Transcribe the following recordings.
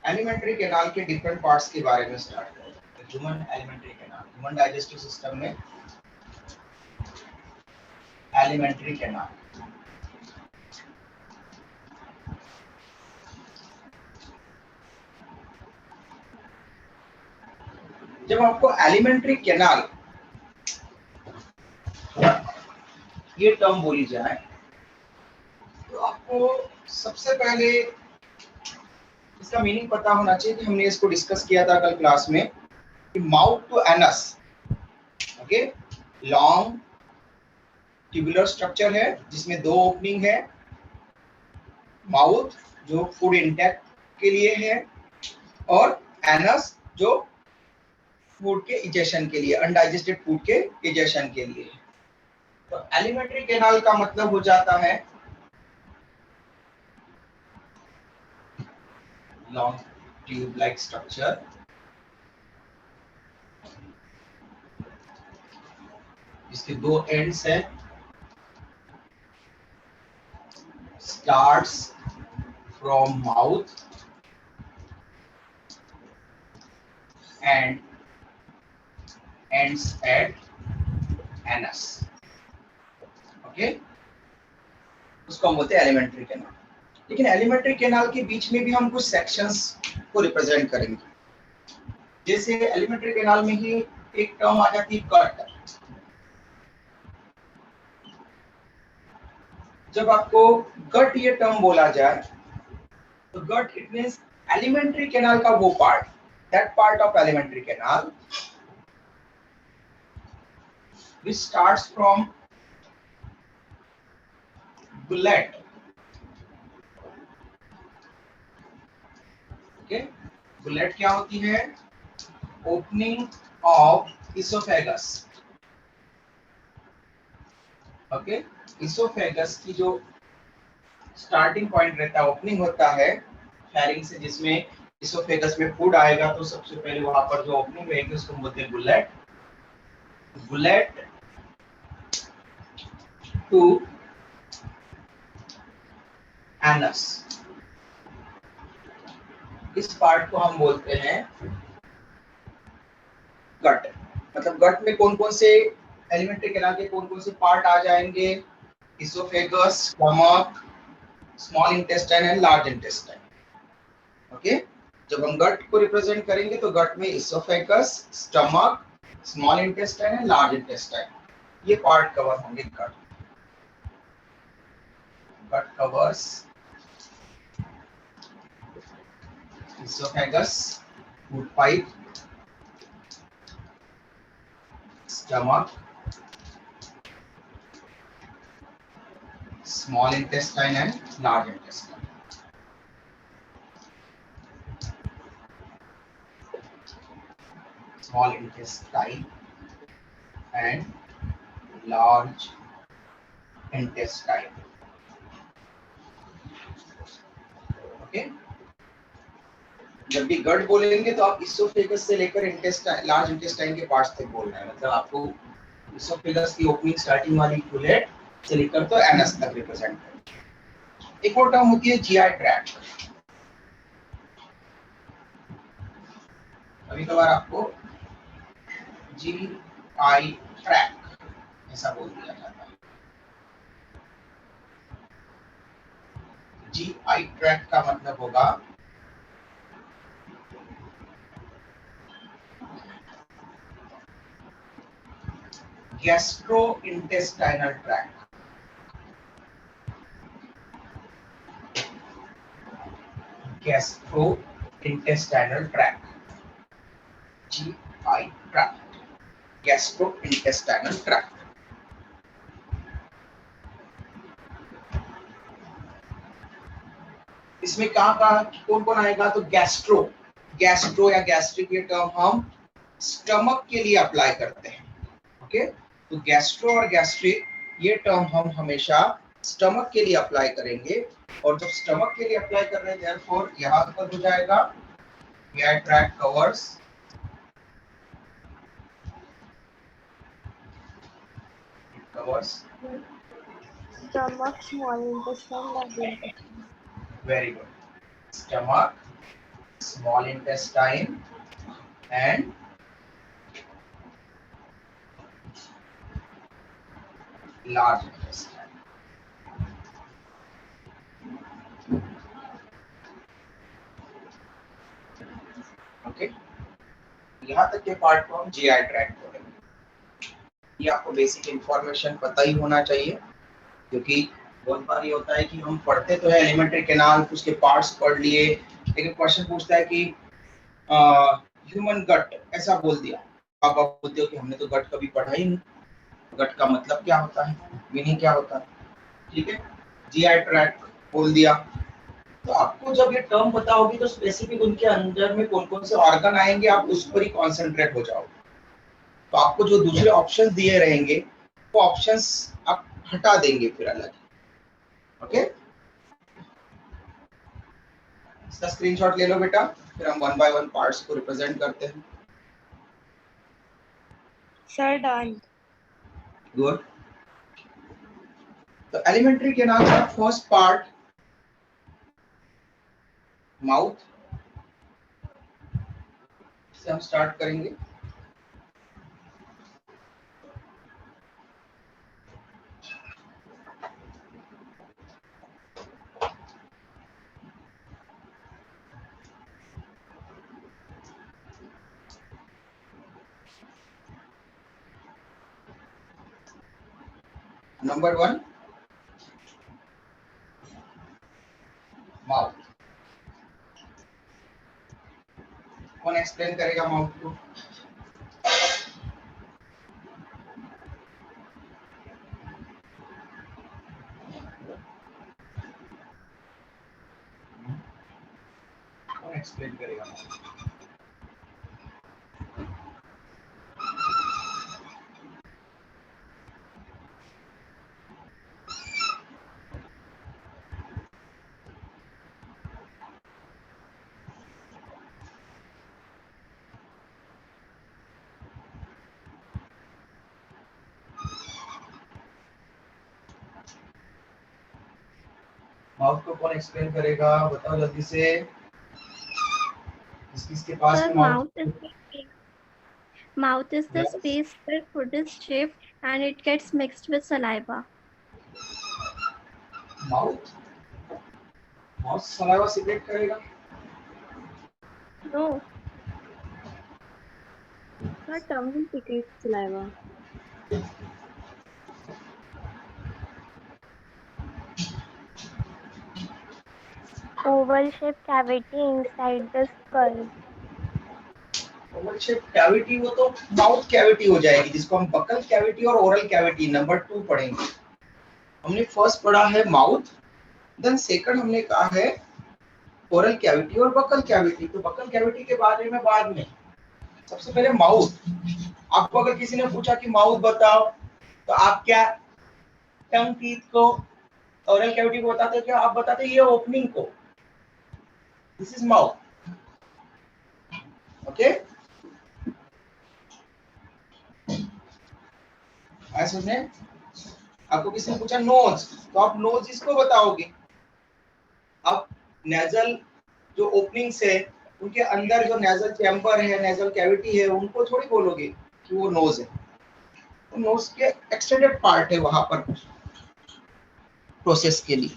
Alimentary canal के different parts के बारे में स्टार्ट करते हैं। Human alimentary canal, human digestive system में एलिमेंट्री कैनाल। जब आपको एलिमेंट्री कैनाल ये टर्म बोली जाए तो आपको सबसे पहले इसका मीनिंग पता होना चाहिए कि हमने इसको डिस्कस किया था कल क्लास में कि mouth to anus, okay, long tubular structure है जिसमें दो ओपनिंग है। माउथ जो फूड इंटेक के लिए है और एनस जो फूड के इजेशन के लिए, अनडाइजेस्टेड फूड के इजेशन के लिए है। तो एलिमेंट्री कैनाल का मतलब हो जाता है लॉन्ग ट्यूब लाइक स्ट्रक्चर इसके दो एंड्स हैं, starts from mouth and ends at anus, okay, उसको हम बोलते हैं एलिमेंट्री कैनाल। लेकिन एलिमेंट्री कैनाल के बीच में भी हम कुछ सेक्शंस को रिप्रेजेंट करेंगे। जैसे एलिमेंट्री कैनाल में ही एक टर्म आ जाती है गट। जब आपको गट ये टर्म बोला जाए तो got it means alimentary canal का वो part, that part of alimentary canal which starts from gullet, okay. gullet क्या होती है? Opening of oesophagus, okay. Oesophagus की जो स्टार्टिंग पॉइंट रहता है, ओपनिंग होता है फैरिंग से, जिसमें इसोफेगस में फूड आएगा तो सबसे पहले वहां पर जो ओपनिंग रहेगी उसको बोलते हैं गुलेट। गुलेट टू एनस, इस पार्ट को हम बोलते हैं गट। मतलब गट में कौन कौन से एलिमेंट्री कैनाल के कौन कौन से पार्ट आ जाएंगे? Oesophagus, stomach, small intestine and large intestine, okay. जब हम गट को रिप्रेजेंट करेंगे तो गट में oesophagus, stomach, small intestine and large intestine, ये पार्ट कवर होंगे gut. Gut covers oesophagus, food pipe, stomach, small intestine and large intestine. Small intestine and large intestine. Okay? जब भी गट बोलेंगे तो आप इसोफेगस से लेकर इंटेस्टाइन, लार्ज इंटेस्टाइन के पार्ट्स तक बोल रहे हैं। मतलब आपको इसोफेगस की ओपनिंग स्टार्टिंग वाली गुलेट से लेकर तो एनस तक रिप्रेजेंट करें। एक और टर्म होती है जीआई ट्रैक्ट। कभी कभार आपको जीआई ट्रैक्ट ऐसा बोल दिया जाता है। जीआई ट्रैक्ट का मतलब होगा gastrointestinal tract. Gastrointestinal tract, GI tract, gastrointestinal tract. इसमें कहाँ कौन कौन आएगा? तो गैस्ट्रो, गैस्ट्रो या गैस्ट्रिक ये टर्म हम स्टमक के लिए अप्लाई करते हैं, ओके। तो गैस्ट्रो और गैस्ट्रिक ये टर्म हम हमेशा स्टमक के लिए अप्लाई करेंगे। और जब स्टमक के लिए अप्लाई कर रहे हैं देयरफॉर यहाँ पर हो जाएगा GI tract covers stomach, small intestine, large intestine. very good, stomach, small intestine and large intestine. Okay, यहाँ तक के पार्ट को हम जीआई ट्रैक्ट बोलेंगे। ये आपको बेसिक इंफॉर्मेशन पता ही होना चाहिए, क्योंकि बहुत बार ये होता है कि हम पढ़ते तो है एलिमेंट्री कैनाल, उसके पार्ट्स पढ़ लिए, लेकिन क्वेश्चन पूछता है कि ह्यूमन गट ऐसा बोल दिया, आप बोलते हो कि हमने तो गट कभी पढ़ा ही नहीं, गट का मतलब क्या होता है, मीनिंग क्या होता है, ठीक है, जीआई ट्रैक्ट बोल दिया। तो आपको जब ये टर्म पता होगी तो स्पेसिफिक उनके अंदर में कौन कौन से ऑर्गन आएंगे आप उस पर ही कॉन्सेंट्रेट हो जाओगे। तो आपको जो दूसरे ऑप्शंस दिए रहेंगे वो ऑप्शंस आप हटा देंगे फिर अलग, ओके। इसका स्क्रीनशॉट ले लो बेटा, फिर हम वन बाय वन पार्ट्स को रिप्रेजेंट करते हैं। Sir, done. गुड। तो एलिमेंट्री कैनाल का फर्स्ट पार्ट माउथ से हम स्टार्ट करेंगे। Number 1 mouth. कौन एक्सप्लेन करेगा माउथ को? कौन एक्सप्लेन करेगा माउथ? माउथ को कौन एक्सप्लेन करेगा, बताओ जल्दी से। किसके पास Sir, में mouth? mouth is the Yes. space where food is shaped and it gets mixed with saliva. Mouth mouth saliva secret करेगा? No. Sir, tongue will secrete saliva. Oval-shaped cavity inside the skull. Oval shape cavity वो तो mouth cavity हो जाएगी, जिसको हम buccal cavity और oral cavity number 2 पढ़ेंगे। हमने फर्स्ट पढ़ा है माउथ, देन सेकंड हमने कहा है ओरल कैविटी और बकल कैविटी। तो बकल कैविटी के बारे में बाद में, सबसे पहले माउथ। आपको अगर किसी ने पूछा कि माउथ बताओ, तो आप क्या टंग टीथ को, ओरल कैविटी को बताते हो क्या? आप बताते ये ओपनिंग को, दिस इज माउथ, ओके। ऐसे सुने, आपको किसी ने पूछा नोज, तो आप नोज इसको बताओगे। अब नेजल जो ओपनिंग्स है उनके अंदर जो नेजल चैम्बर है, नेजल कैविटी है, उनको थोड़ी बोलोगे कि वो नोज है। तो नोज के एक्सटेंडेड पार्ट है वहां पर प्रोसेस के लिए।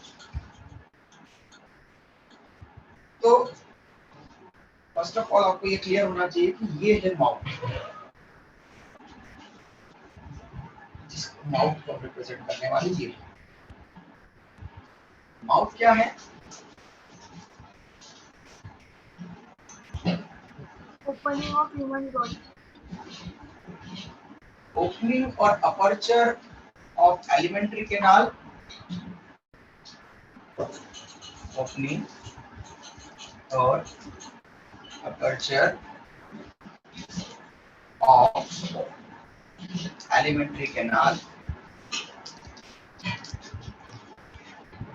तो फर्स्ट ऑफ ऑल आपको ये क्लियर होना चाहिए कि ये है माउथ, जिस माउथ को रिप्रेजेंट करने वाली ये माउथ क्या है? Opening of human body. Opening और aperture of alimentary canal, opening और aperture of alimentary canal.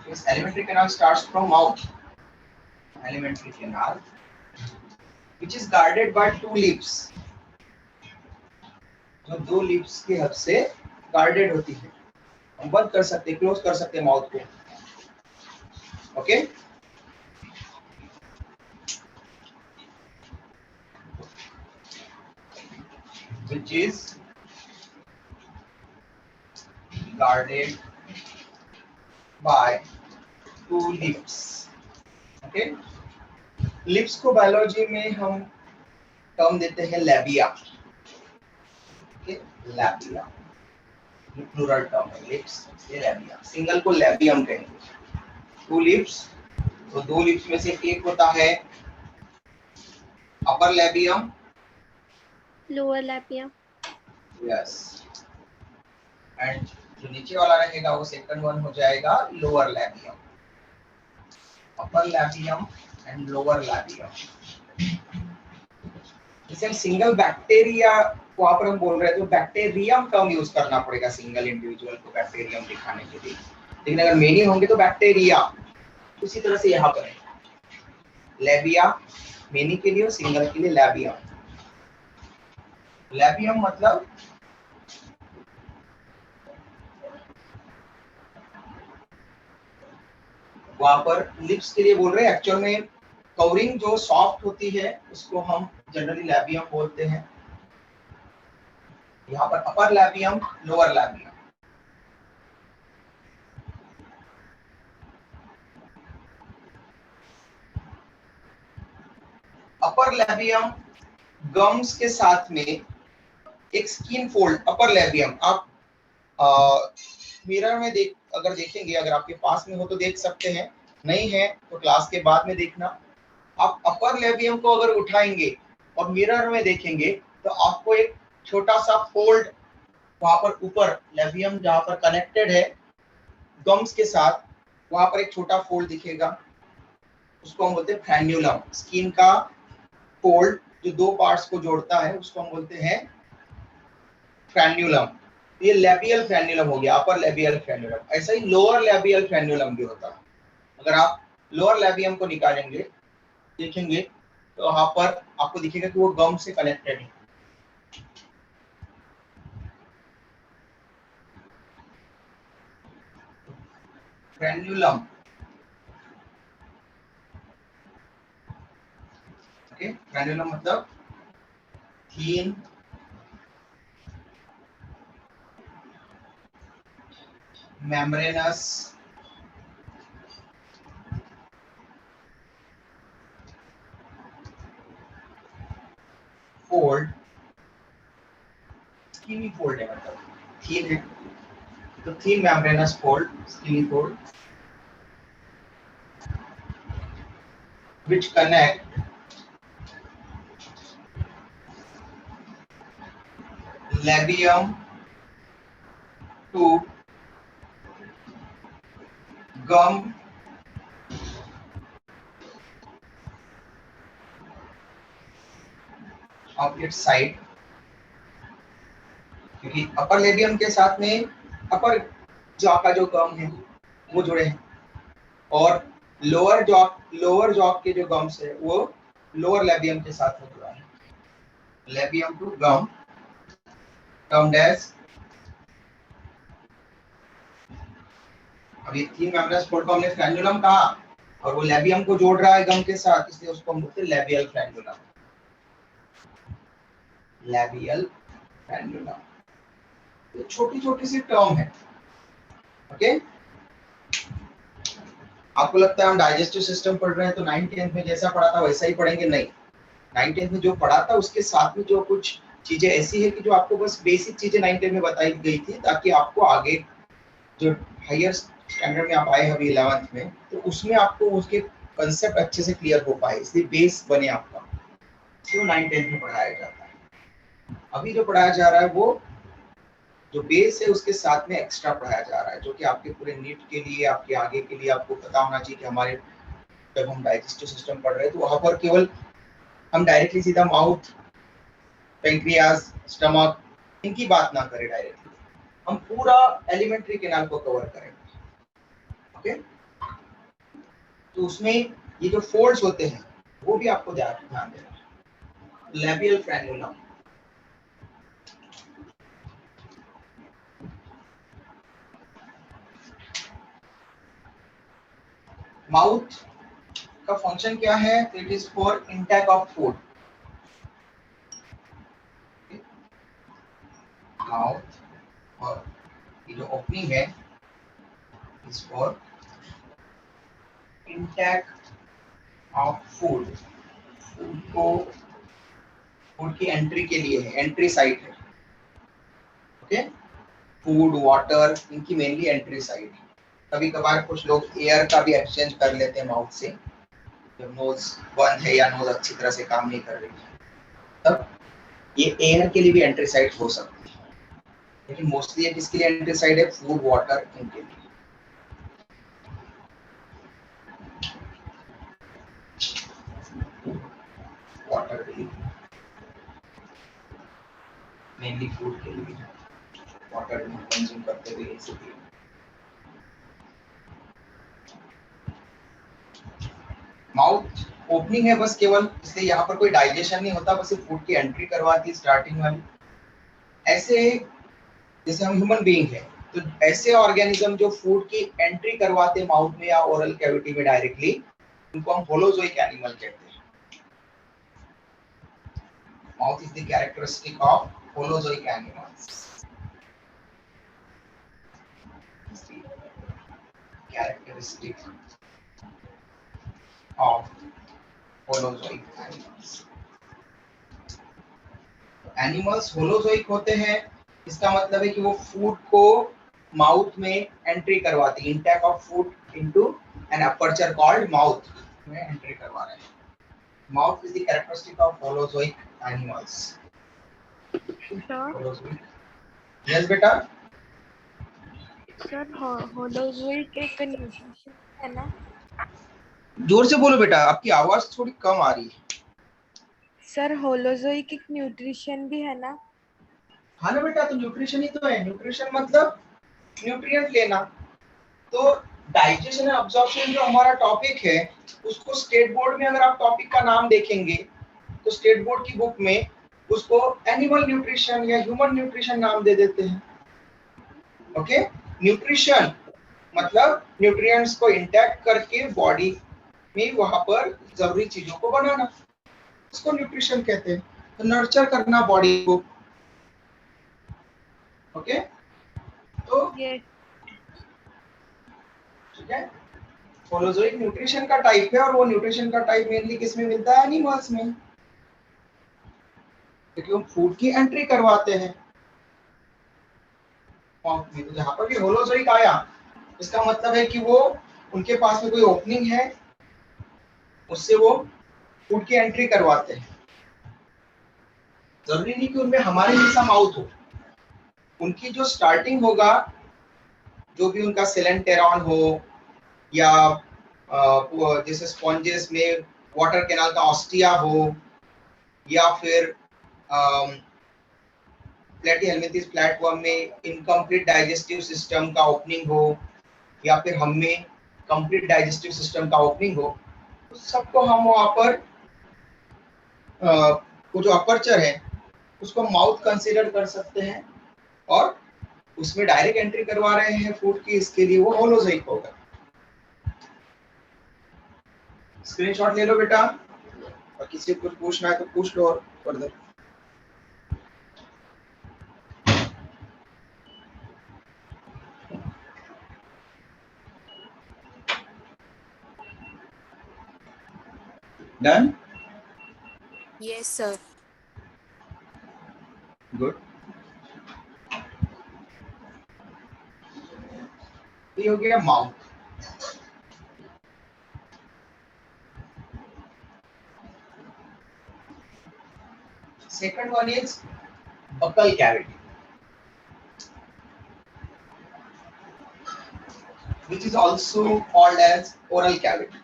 This alimentary canal starts from mouth, alimentary canal, which is guarded by two lips, जो दो लिप्स के हद से गार्डेड होती है। हम बंद कर सकते, क्लोज कर सकते हैं माउथ को, okay. which is guarded by two lips. Okay, lips को बायोलॉजी में हम टर्म देते हैं लैबिया. ओके, लैबिया ये प्लूरल टर्म है. लिप्स ये लैबिया, सिंगल को लैबियम कहेंगे. टू लिप्स, तो दो लिप्स में से एक होता है upper labium, Lower labia. Yes, and जो नीचे वाला रहेगा वो सेकंड वन हो जाएगा lower labium. Upper labium and lower labium. जैसे सिंगल बैक्टीरिया को वहां पर हम बोल रहे थे तो बैक्टीरियम टर्म यूज करना पड़ेगा सिंगल इंडिविजुअल को बैक्टीरियम दिखाने के लिए. लेकिन अगर मेनी होंगे तो बैक्टीरिया. उसी तरह से यहाँ पर लैबिया मेनी के लिए और सिंगल के लिए लैबियम. लैबियम मतलब वहां पर लिप्स के लिए बोल रहे हैं. एक्चुअल में कवरिंग जो सॉफ्ट होती है उसको हम जनरली लैबियम बोलते हैं. यहाँ पर अपर लैबियम, लोअर लैबियम. अपर लैबियम गम्स के साथ में एक स्किन फोल्ड. अपर लैबियम आप मिरर में अगर देखेंगे, अगर आपके पास में हो तो देख सकते हैं, नहीं है तो क्लास के बाद में देखना. आप अपर लैबियम को अगर उठाएंगे और मिरर में देखेंगे तो आपको एक छोटा सा फोल्ड वहां पर ऊपर लैबियम जहां पर कनेक्टेड है गम्स के साथ, वहां पर एक छोटा फोल्ड दिखेगा. उसको हम बोलते हैं फ्रेन्यूलम. स्किन का फोल्ड जो दो पार्ट्स को जोड़ता है उसको हम बोलते हैं फ्रेन्यूलम. ये लैबियल फ्रेन्यूलम हो गया, अपर लैबियल फ्रेन्यूलम. ऐसा ही लोअर लैबियल फ्रेन्यूलम भी होता है. अगर आप लोअर लैबियम को निकालेंगे देखेंगे तो वहां पर आपको दिखेगा कि वो गम से कनेक्टेड है. फ्रेन्यूलम. ओके, फ्रेन्यूलम मतलब thin membranous fold. Skinny fold है, मतलब थीन है तो thin membranous fold, skinny fold, which connect labium to gum of its side. क्योंकि अपर लेबियम के साथ में अपर जॉ का जो गम है वो जुड़े हैं और लोअर जॉ के जो गम्स है वो लोअर लेबियम के साथ में जुड़ा है. Labium to gum termed as. अब ये तीन मेम्ब्रेनस फोल्ड को हमने फ्रेन्यूलम कहा और वो लेबियम को जोड़ रहा है गम के साथ, इसलिए उसको हम बोलते हैं लेबियल फ्रेन्यूलम. Labial frenulum. ये छोटी छोटी सी टर्म है. ओके, आपको लगता है हम डाइजेस्टिव सिस्टम पढ़ रहे हैं तो 9th 10th में जैसा पढ़ा था वैसा ही पढ़ेंगे? नहीं. 9th 10th में जो पढ़ा था उसके साथ में जो कुछ चीजें ऐसी है कि जो आपको बस बेसिक चीजें 9th 10th में बताई गई थी ताकि आपको आगे जो हायर स्टैंडर्ड में आप आए अभी 11th में तो उसमें आपको उसके कंसेप्ट अच्छे से क्लियर हो पाए, इसलिए बेस बने आपका. तो 9th 10th में पढ़ाया जाता है. अभी जो पढ़ाया जा रहा है वो जो बेस है उसके साथ में एक्स्ट्रा पढ़ाया जा रहा है, जो कि आपके पूरे नीट के लिए, आपके आगे के लिए आपको पता होना चाहिए कि हमारे जब हम डाइजेस्टिव सिस्टम पढ़ रहे हैं तो वहां पर केवल हम डायरेक्टली सीधा माउथ, पेंक्रियाज, स्टमक इनकी बात ना करें डायरेक्टली, हम पूरा एलिमेंट्री कैनाल को कवर करेंगे. ओके, तो उसमें ये जो फोल्ड्स होते हैं वो भी आपको ध्यान देना. Labial frenulum. माउथ का फंक्शन क्या है? It is for intake of food. Mouth और ये जो ओपनिंग है is for intake of food, food की एंट्री के लिए है, एंट्री साइट है। ओके, फूड वाटर इनकी मेनली एंट्री साइट है। कभी कभार कुछ लोग एयर का भी एक्सचेंज कर लेते हैं माउथ से, जब नोज बंद है या नोज अच्छी तरह से काम नहीं कर रही है, तब ये एयर के लिए भी एंट्री साइट हो सकती है। लेकिन मोस्टली ये किसके लिए एंट्री साइट है? फूड वाटर इनके लिए। वाटर के लिए, मेनली फूड के लिए, वाटर कंज्यूम करते हुए इसलिए। माउथ ओपनिंग है बस केवल, इसलिए यहाँ पर कोई डाइजेशन नहीं होता, बस ये फूड की एंट्री करवाती है स्टार्टिंग वाली। ऐसे जैसे हम ह्यूमन बीइंग है, तो ऐसे ऑर्गेनिज्म जो फूड की एंट्री करवाते माउथ में या ओरल कैविटी में डायरेक्टली, उनको हम होलोजोइक एनिमल कहते हैं। Mouth is the characteristic of holozoic animals. Characteristic of holozoic animals. Animals holozoic होते हैं, इसका मतलब है कि वो फूड को माउथ में एंट्री करवाती है, intake of food into an aperture called mouth में एंट्री करवा रहे हैं। Mouth is the characteristic of holozoic animals. Sir yes बेटा। सर होलोजोइक एक न्यूट्रिशन है ना? जोर से बोलो बेटा, आपकी आवाज थोड़ी कम आ रही है। सर होलोजोइक एक न्यूट्रिशन भी है ना? हाँ ना बेटा, तो न्यूट्रिशन ही तो है। न्यूट्रिशन मतलब न्यूट्रिएंट लेना। तो डाइजेशन एंड अब्जॉर्प्शन जो हमारा टॉपिक है, उसको स्टेट बोर्ड में अगर आप टॉपिक का नाम देखेंगे तो स्टेट बोर्ड की बुक में उसको एनिमल न्यूट्रिशन या ह्यूमन न्यूट्रिशन नाम दे देते हैं। ओके, न्यूट्रिशन मतलब न्यूट्रिएंट्स को इंटैक्ट करके बॉडी में वहां पर जरूरी चीजों को बनाना, उसको न्यूट्रिशन कहते हैं। तो नर्चर करना बॉडी को। ओके, तो ठीक है, होलोजोइक न्यूट्रिशन का टाइप है, और वो न्यूट्रिशन का टाइप मेनली किस में मिलता है? एनिमल्स में, क्योंकि हम फूड की एंट्री करवाते हैं। तो जहां पर भी होलोजोइक आया, इसका मतलब है कि वो उनके पास में कोई ओपनिंग है, उससे वो फूड की एंट्री करवाते हैं। जरूरी नहीं कि उनमें हमारे जैसा माउथ हो, उनकी जो स्टार्टिंग होगा, जो भी उनका सेलेंटेरॉन हो या जैसे स्पॉन्जेस में वाटर कैनाल का ऑस्टिया हो, या फिर प्लेटीहेल्मिंथेस फ्लैटवर्म में इनकम्प्लीट डाइजेस्टिव सिस्टम का ओपनिंग हो, या फिर हम में कंप्लीट डाइजेस्टिव सिस्टम का ओपनिंग हो, तो सबको हम वहाँ पर वो जो अपर्चर है उसको माउथ कंसीडर कर सकते हैं, और उसमें डायरेक्ट एंट्री करवा रहे हैं फूड की, इसके लिए वो होलोजोइक होगा। स्क्रीनशॉट ले लो बेटा, और किसी को कुछ पूछना है तो पूछ लो और further. Done? Yes, sir. Good. ये हो गया mouth. Second one is buccal cavity, which is also called as oral cavity.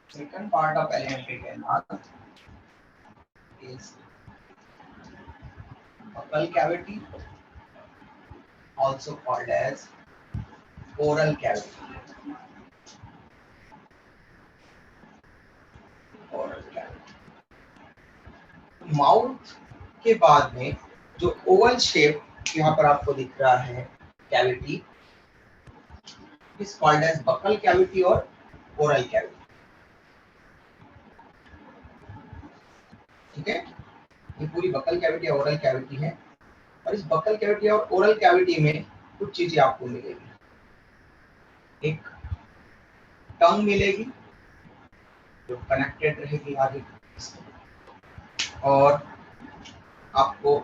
Second part of alimentary canal is buccal cavity, also called as oral cavity. Oral cavity. Mouth के बाद में जो Oval shape यहाँ पर आपको दिख रहा है cavity, is called as buccal cavity और oral cavity. ठीक है, ये पूरी बकल कैविटी या ओरल कैविटी है, और इस बकल कैविटी और ओरल कैविटी में कुछ चीजें आपको मिलेगी। एक टंग मिलेगी जो कनेक्टेड रहेगी आगे, और आपको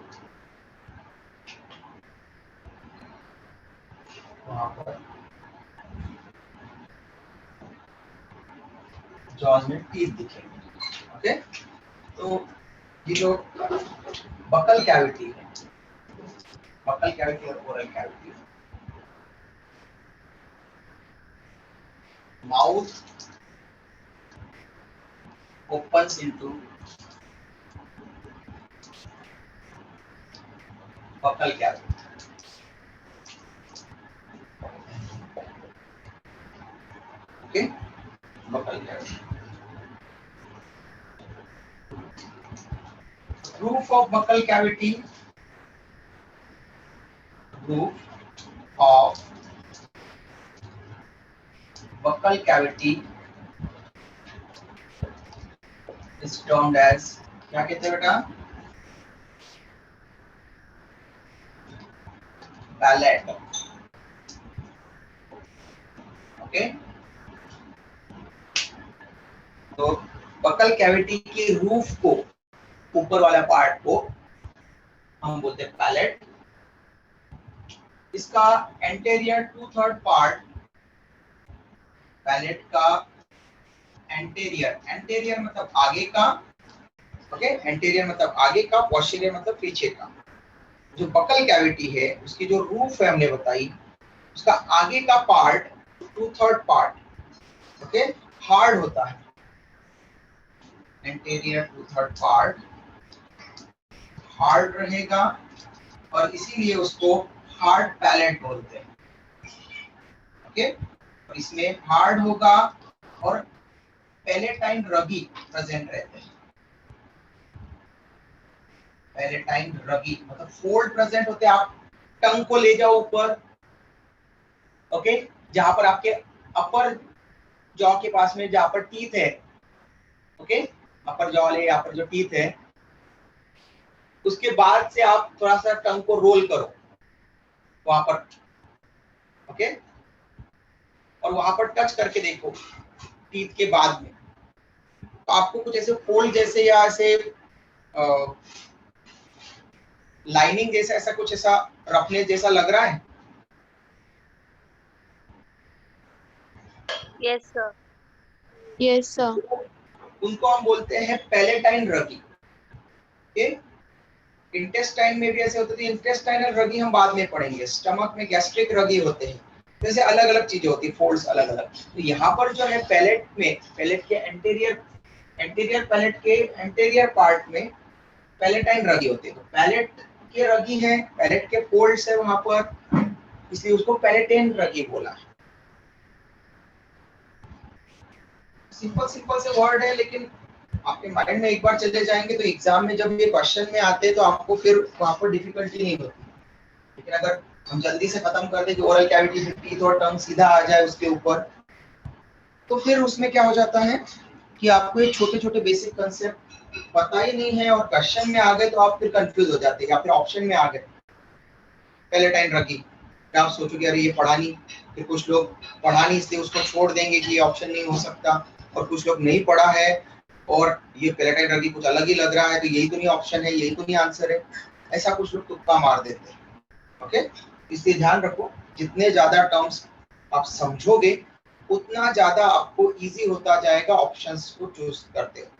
वहां पर जॉज में टीथ दिखेंगे। ओके, तो ये जो बकल कैविटी है, बकल कैविटी और oral cavity, mouth opens into buccal cavity. Okay, buccal cavity. Roof of buccal cavity. Roof of buccal cavity is termed as, क्या कहते हैं बेटा? Palate. ओके, तो बकल कैविटी के रूफ को, ऊपर वाला पार्ट को हम बोलते हैं पैलेट। इसका एंटेरियर 2/3 पार्ट, पैलेट का एंटेरियर, एंटेरियर मतलब आगे का, ओके, एंटेरियर मतलब आगे का, पोस्टीरियर मतलब पीछे का। जो बकल कैविटी है उसकी जो रूफ है हमने बताई, उसका आगे का पार्ट 2/3 पार्ट, ओके, हार्ड होता है। एंटेरियर 2/3 पार्ट हार्ड रहेगा, और इसीलिए उसको हार्ड पैलेट बोलते हैं। ओके, और इसमें हार्ड होगा और पैलेटाइन रगी प्रेजेंट रहते हैं। पैलेटाइन रगी मतलब फोल्ड प्रेजेंट होते हैं। आप टंग को ले जाओ ऊपर, ओके, जहां पर आपके अपर जॉ के पास में जहां पर टीथ है, ओके, अपर जॉ ले, यहाँ पर जो टीथ है, उसके बाद से आप थोड़ा सा टंग को रोल करो वहां पर, ओके, और वहां पर टच करके देखो टीथ के बाद में, तो आपको कुछ ऐसे फोल्ड जैसे या ऐसे लाइनिंग जैसा, ऐसा कुछ ऐसा रफनेस जैसा लग रहा है? Yes, sir. Yes, sir. उनको हम बोलते हैं पैलेटाइन रगी। ओके, इंटेस्टाइन में भी ऐसे होते थे, इंटेस्टाइनल रगी हम बाद में पढ़ेंगे। स्टमक में गैस्ट्रिक रगी होते हैं, जैसे अलग अलग चीजें होती है, फोल्ड्स अलग अलग। तो यहाँ पर जो है पैलेट में, पैलेट के एंटीरियर पैलेट के एंटीरियर पार्ट में पैलेटाइन रगी होती है। तो पैलेट के रगी है, पैलेट के फोल्ड्स है वहां पर, इसलिए उसको पैलेटाइन रगी बोला है। सिंपल सिंपल से वर्ड है, लेकिन आपके माइंड में एक बार चले जाएंगे तो एग्जाम में जब ये क्वेश्चन में आते हैं तो आपको फिर वहां पर डिफिकल्टी नहीं होती। लेकिन अगर हम जल्दी से खत्म कर दें कि ओरल कैविटी से टीथ और टंग सीधा आ जाए उसके ऊपर, तो फिर उसमें क्या हो जाता है कि आपको ये छोटे छोटे बेसिक कंसेप्ट पता ही नहीं है, और क्वेश्चन में आ गए तो आप फिर कंफ्यूज हो जाते हैं, या फिर ऑप्शन में आ गए पैलेटाइन रगी, आप सोचोगे अरे ये पढ़ा नहीं। फिर कुछ लोग पढ़ा नहीं इसलिए उसको छोड़ देंगे कि ये ऑप्शन नहीं हो सकता, और कुछ लोग नहीं पढ़ा है और ये पैलेटाइन रगी कुछ अलग ही लग रहा है, तो यही तो नहीं ऑप्शन है, यही तो नहीं आंसर है, ऐसा कुछ लोग तुक्का मार देते हैं। ओके, इसलिए ध्यान रखो, जितने ज्यादा टर्म्स आप समझोगे उतना ज्यादा आपको इजी होता जाएगा ऑप्शंस को चूज करते हुए।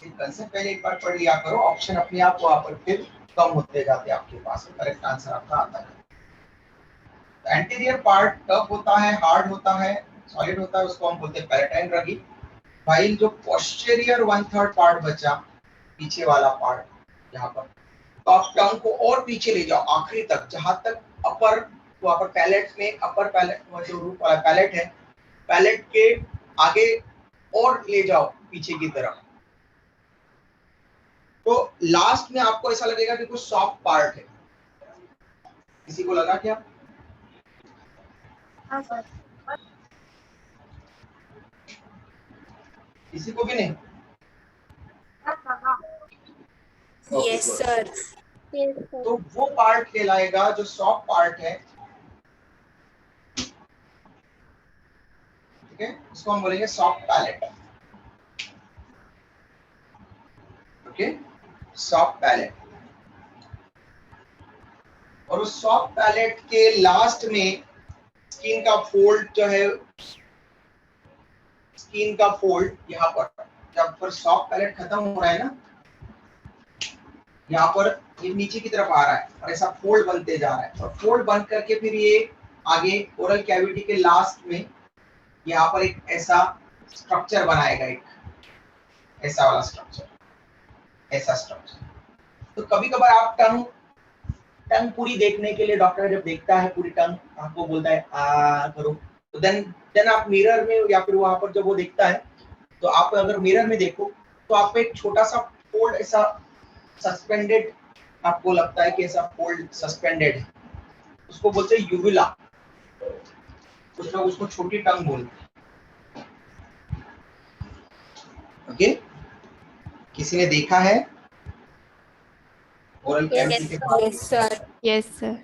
कंसेप्ट पहले एक बार पढ़ लिया करो, ऑप्शन अपने आप वहां पर फिर कम होते जाते हैं आपके पास, करेक्ट आंसर आपका आता है। एंटीरियर पार्ट टफ होता है, हार्ड होता है, सॉलिड होता है, उसको हम बोलते हैं पैलेटाइन रगी। भाई जो पोस्टीरियर 1/3 पार्ट बचा, पीछे वाला पार्ट यहाँ पर, तो आप टंग को और पीछे ले जाओ आखिरी तक, जहां तक अपर, वहां पर पैलेट में अपर पैलेट जो रूट वाला पैलेट है, पैलेट के आगे और ले जाओ पीछे की तरफ, तो लास्ट में आपको ऐसा लगेगा कि कुछ सॉफ्ट पार्ट है। किसी को लगा क्या? हाँ सर। किसी को भी नहीं? हाँ, हाँ। Yes, sir. Yes, sir. तो वो पार्ट कहलाएगा जो सॉफ्ट पार्ट है, ठीक है, उसको हम बोलेंगे soft palate. Okay, soft palate. और उस सॉफ्ट पैलेट के लास्ट में स्किन का फोल्ड जो है, स्किन का फोल्ड यहाँ पर, जब पर सॉफ्ट पैलेट खत्म हो रहा है ना, यहाँ पर ये नीचे की तरफ आ रहा है और ऐसा फोल्ड बनते जा रहा है, और फोल्ड बन करके फिर ये आगे ओरल कैविटी के लास्ट में यहाँ पर एक ऐसा स्ट्रक्चर बनाएगा, एक ऐसा वाला स्ट्रक्चर, ऐसा स्ट्रक्चर। तो कभी कभार आप टंग पूरी देखने के लिए डॉक्टर जब देखता है पूरी टंग, आपको बोलता है आ करो, तो देन आप मिरर में या फिर वहां पर जब वो देखता है, तो आप अगर मिरर में देखो तो आपको एक छोटा सा फोल्ड ऐसा सस्पेंडेड आपको लगता है कि ऐसा फोल्ड सस्पेंडेड है, उसको बोलते हैं यूविला। कुछ लोग उसको छोटी टंग बोलते हैं। ओके, किसी ने देखा है ओरल कैविटी के पास? Yes, sir. Yes, sir.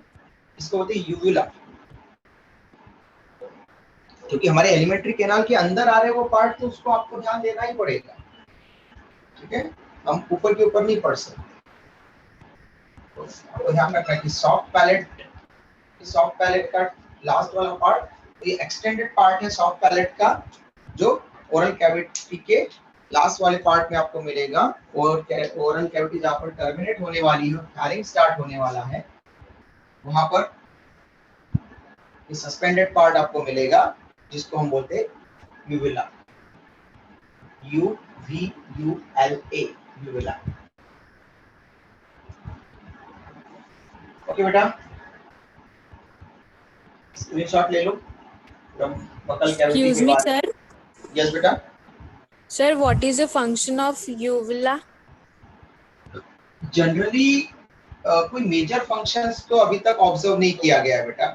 इसको बोलते हैं यूविला, क्योंकि हमारे एलिमेंट्री कैनाल के अंदर आ रहे वो पार्ट, तो उसको आपको ध्यान देना ही पड़ेगा, ठीक है, हम ऊपर के ऊपर नहीं पढ़ सकते। तो आपको ध्यान रखना है कि सॉफ्ट पैलेट का लास्ट वाला पार्ट ये एक्सटेंडेड पार्ट है सॉफ्ट पैलेट का, जो ओरल कैविटी के लास्ट वाले पार्ट में आपको मिलेगा। और ओरल कैविटी जहाँ पर टर्मिनेट होने वाली है, फैरिंग स्टार्ट होने वाला है, वहां पर ये सस्पेंडेड पार्ट आपको मिलेगा, जिसको हम बोलते हैं यूविला, UVULA, यूविला। ओके बेटा, स्क्रीनशॉट ले लो बकल कैविटी Excuse के me, बाद। sir. यस बेटा। Sir, what is the function of uvula? Generally कोई मेजर फंक्शंस तो अभी तक ऑब्जर्व नहीं किया गया है बेटा,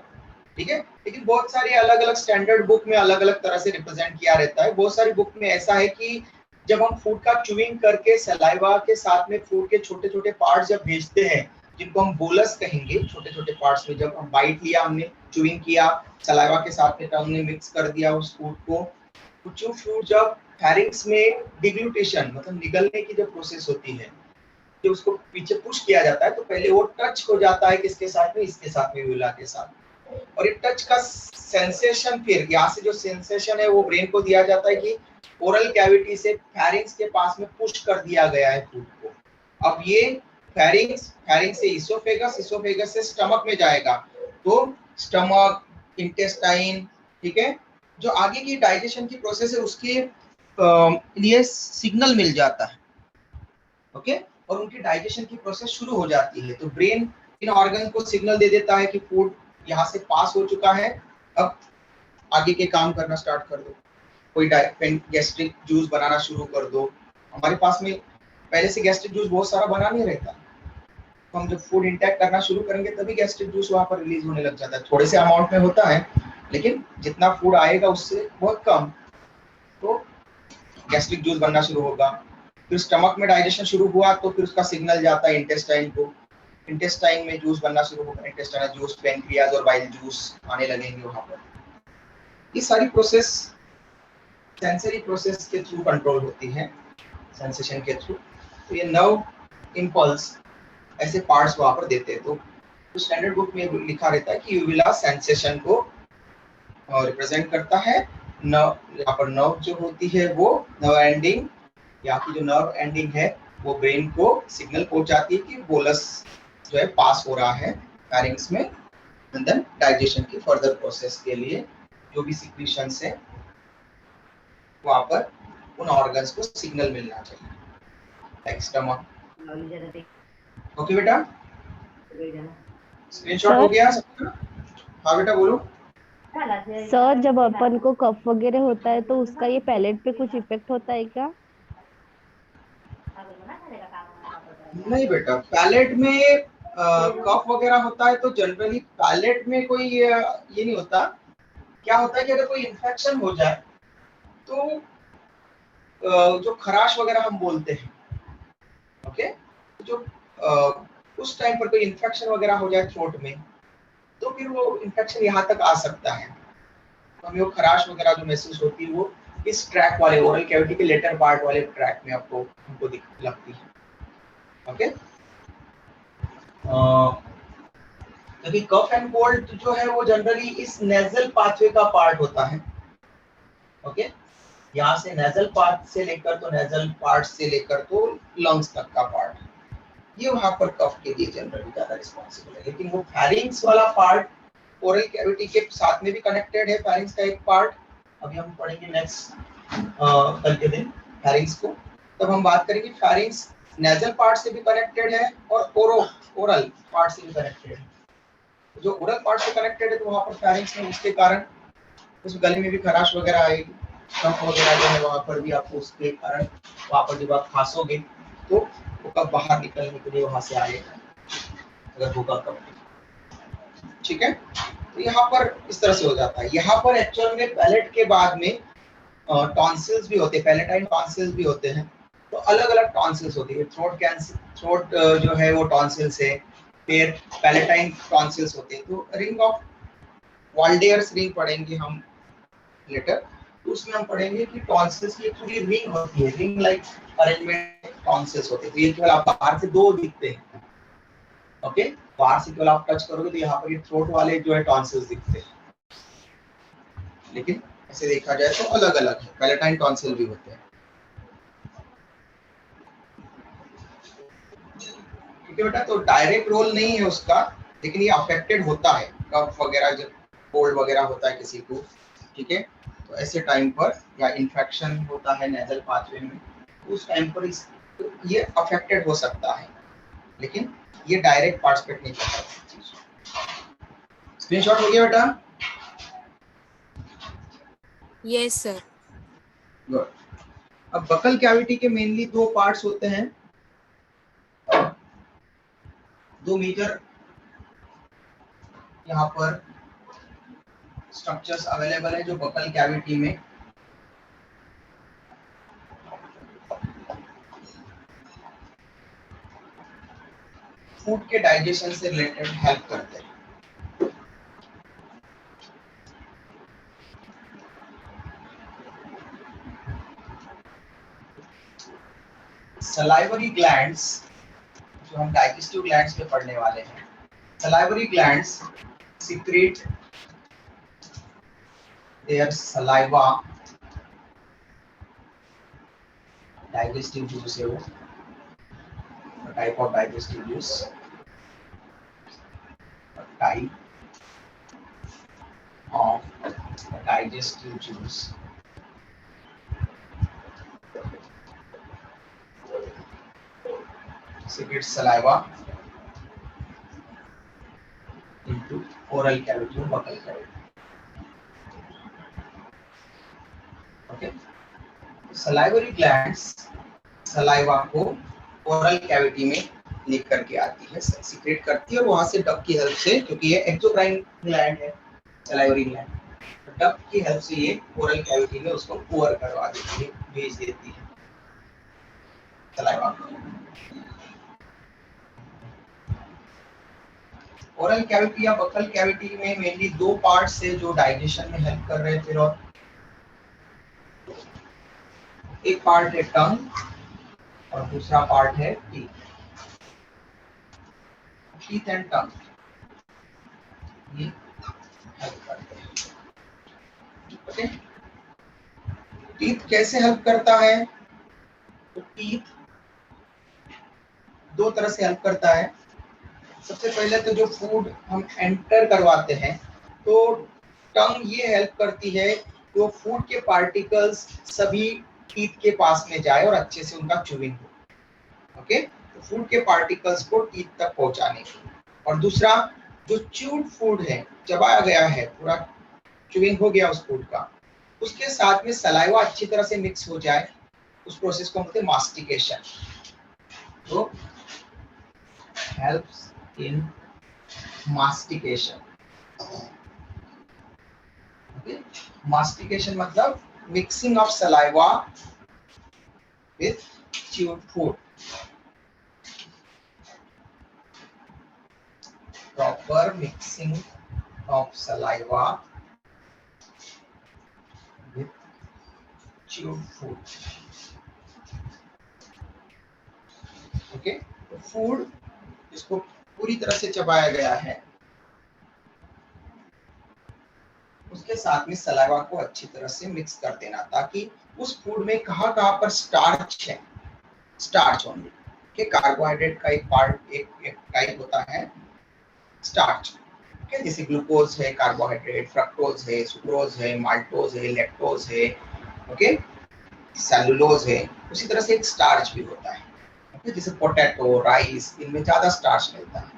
ठीक है, लेकिन बहुत सारी अलग अलग स्टैंडर्ड बुक में अलग अलग तरह से रिप्रेजेंट किया रहता है। बहुत सारी बुक में ऐसा है कि जब हम फूड का च्यूइंग करके सलाइवा के साथ में फूड के छोटे छोटे पार्ट्स जब भेजते हैं, जिनको हम बोलस कहेंगे, छोटे छोटे पार्ट्स में जब हम बाइट लिया, हमने च्यूइंग किया, सलाइवा के साथ में टंग ने मिक्स कर दिया उस फूड को, तो फूड जब फैरिंग्स में डिग्लूटेशन मतलब निगलने की जब प्रोसेस होती है, जो उसको पीछे पुश किया जाता है, तो पहले वो टच हो जाता है किसके साथ में, इसके साथ में, यूविला के साथ। और ये टच का सेंसेशन, फिर यहाँ से जो सेंसेशन है वो ब्रेन को दिया जाता है कि ओरल कैविटी से फैरिंग्स के पास में पुश कर दिया गया है फूड को। अब ये फैरिंग से इसोफेगस से स्टमक में जाएगा, तो स्टमक, इंटेस्टाइन, ठीक है, जो आगे की डाइजेशन की प्रोसेस है उसके लिए सिग्नल मिल जाता है। ओके, और उनकी डाइजेशन की प्रोसेस शुरू हो जाती है। तो ब्रेन इन ऑर्गन को सिग्नल दे देता है कि फूड यहाँ से पास हो चुका है, अब आगे के काम करना स्टार्ट कर दो, कोई गैस्ट्रिक जूस बनाना शुरू कर दो। हमारे पास में पहले से गैस्ट्रिक जूस बहुत सारा बना नहीं रहता, तो हम जब फूड इंटेक करना शुरू करेंगे तभी गैस्ट्रिक जूस वहाँ पर रिलीज होने लग जाता है। थोड़े से अमाउंट में होता है, लेकिन जितना फूड आएगा उससे बहुत कम, तो गैस्ट्रिक जूस बनना शुरू होगा। फिर स्टमक में डाइजेशन शुरू हुआ तो फिर उसका सिग्नल जाता है इंटेस्टाइन को, इंटेस्टाइन में जूस बनना शुरू होगा, इंटेस्टाइनल जूस, पैंक्रियाज और बाइल जूस आने लगेंगे वहां पर। ये सारी प्रोसेस सेंसरी प्रोसेस के थ्रू कंट्रोल होती है, सेंसेशन के थ्रू। तो ये नर्व इम्पल्स ऐसे पार्ट्स वहां पर देते हैं। तो स्टैंडर्ड बुक में लिखा रहता है कि यूविला सेंसेशन को रिप्रेजेंट करता है। यहाँ पर नर्व जो होती है वो नर्व एंडिंग, यहाँ की जो नर्व एंडिंग है वो ब्रेन को सिग्नल पहुंचाती है कि बोलस जो है पास हो रहा है फैरिंग्स में, एंड देन डाइजेशन की फर्दर प्रोसेस के लिए जो भी सिक्रीशंस है वहां पर उन ऑर्गन्स को सिग्नल मिलना चाहिए, लाइक स्टमक। ओके बेटा, स्क्रीनशॉट हो गया सबका? हाँ बेटा बोलो। सर, जब अपन को कफ वगैरह होता है तो उसका ये पैलेट पे कुछ इफेक्ट होता है क्या? नहीं बेटा, पैलेट में कफ वगैरह होता है तो जनरली पैलेट में कोई ये नहीं होता। क्या होता है कि अगर कोई इन्फेक्शन हो जाए तो जो खराश वगैरह हम बोलते हैं, ओके, जो उस टाइम पर कोई इन्फेक्शन वगैरह हो जाए थ्रोट में, तो फिर वो इन्फेक्शन यहाँ तक आ सकता है। तो हमें वो खराश वगैरह जो महसूस होती है वो इस ट्रैक वाले ओरल कैविटी के लेटर पार्ट वाले ट्रैक में आपको हमको लगती है। ओके, क्योंकि कफ एंड कोल्ड जो है वो जनरली इस नेजल पाथवे का पार्ट होता है। ओके, यहाँ से नेजल पार्ट से लेकर तो नेजल पार्ट से लेकर तो लंग्स तक का पार्ट, ये वहां पर कफ के लिए जनरली ज्यादा रिस्पॉन्सिबल है। लेकिन वो फैरिंग्स वाला पार्ट ओरल कैविटी के साथ में भी कनेक्टेड है, फैरिंग्स का एक पार्ट। अभी हम पढ़ेंगे नेक्स्ट कल के दिन फैरिंग्स को, तब हम बात करेंगे फैरिंग्स नेजल पार्ट से भी कनेक्टेड है और ओरल पार्ट से भी कनेक्टेड है। जो ओरल पार्ट से कनेक्टेड है तो वहां पर फैरिंग्स में उसके कारण उस गले में भी खराश वगैरह आएगी, कफ वगैरह जो है वहां पर भी आपको उसके कारण वहां पर जब आप खांसोगे तो वो कफ बाहर निकलने के लिए वहां से आएगा, अगर होगा कफ। ठीक है, तो यहाँ पर इस तरह से हो जाता है। यहाँ पर एक्चुअल में पैलेट के बाद में टॉन्सिल्स भी होते हैं, पैलेटाइन टॉन्सिल्स भी होते हैं। तो अलग अलग टॉन्सिल्स होती है, थ्रोट कैंसर, थ्रोट जो है वो टॉन्सिल्स है, फिर पैलेटाइन टॉन्सिल्स होते हैं। तो रिंग ऑफ वाल्डेयर्स रिंग पढ़ेंगे हम लेटर, तो उसमें हम पढ़ेंगे कि टॉन्सिल्स की पूरी रिंग होती है, रिंग लाइक अरेंजमेंट टॉन्सिल्स होते हैं। तो ये केवल आप बाहर से दो दिखते हैं। ओके, बाहर से केवल आप टच करोगे तो यहाँ पर ये थ्रोट वाले जो है टॉन्सिल्स दिखते हैं, लेकिन ऐसे देखा जाए तो अलग अलग है, पैलेटाइन टॉन्सिल भी होते हैं। ठीक है बेटा, तो डायरेक्ट रोल नहीं है उसका, लेकिन ये अफेक्टेड होता है, कफ वगैरह जब कोल्ड वगैरह होता है किसी को, ठीक है, तो ऐसे टाइम पर या इन्फेक्शन होता है नेजल पाथवे में, उस टाइम पर तो ये अफेक्टेड हो सकता है, लेकिन ये डायरेक्ट पार्टिसिपेट नहीं करता। स्क्रीनशॉट हो गया बेटा? Yes sir. गुड। अब बकल कैविटी के मेनली दो पार्ट्स होते हैं, दो मेजर यहाँ पर स्ट्रक्चर्स अवेलेबल है जो बकल कैविटी में फूड के डाइजेशन से रिलेटेड हेल्प करते हैं। सलाइवरी ग्लैंड्स, जो हम डाइजेस्टिव ग्लैंड्स में पढ़ने वाले हैं, salivary glands secrete their saliva, digestive juice है वो, a type of digestive juice, a type of digestive juice secretes saliva into oral cavity or buccal cavity. Okay, salivary glands saliva को oral cavity में लेकर के आती है, secret करती है, और वहां से डक की हेल्प से, क्योंकि ये एक्सोक्राइन ग्लैंड है सलाइवरी ग्लैंड, डक की हेल्प से ये ओरल कैविटी में उसको पोअर करवा देती है, भेज देती है सलाइवा को। ओरल कैविटी या बकल कैविटी में मेनली दो पार्ट्स है जो डाइजेशन में हेल्प कर रहे थे, और एक पार्ट है टंग और दूसरा पार्ट है टीथ। टीथ एंड टंग ये हेल्प करते हैं। ओके, टीथ कैसे हेल्प करता है? तो टीथ दो तरह से हेल्प करता है। सबसे पहले तो जो फूड हम एंटर करवाते हैं, तो टंग ये हेल्प करती है कि वो फूड के पार्टिकल्स सभी टीथ के पास में जाए और अच्छे से उनका च्यूइंग हो। ओके, तो फूड के पार्टिकल्स को टीथ तक पहुंचाने के। और दूसरा, जो च्यूड फूड है, चबाया गया है, पूरा च्यूइंग हो गया उस फूड का, उसके साथ में सलाइवा अच्छी तरह से मिक्स हो जाए, उस प्रोसेस को हम बोलते हैं मास्टिकेशन। तो helps in mastication. Okay? Mastication मतलब mixing of saliva with chewed food. proper mixing of saliva with chewed food. Okay, तो फूड इसको पूरी तरह से चबाया गया है, उसके साथ में सलाइवा को अच्छी तरह से मिक्स कर देना, ताकि उस फूड में कहाँ पर स्टार्च है, स्टार्च ओनली के कार्बोहाइड्रेट का एक पार्ट, एक टाइप होता है स्टार्च, ओके, जैसे ग्लूकोज है कार्बोहाइड्रेट, फ्रक्टोज है, सुक्रोज है, माल्टोज है, लैक्टोज है, ओके, सेलुलोज है, उसी तरह से एक स्टार्च भी होता है, ओके, जैसे पोटैटो, राइस, इनमें ज्यादा स्टार्च मिलता है।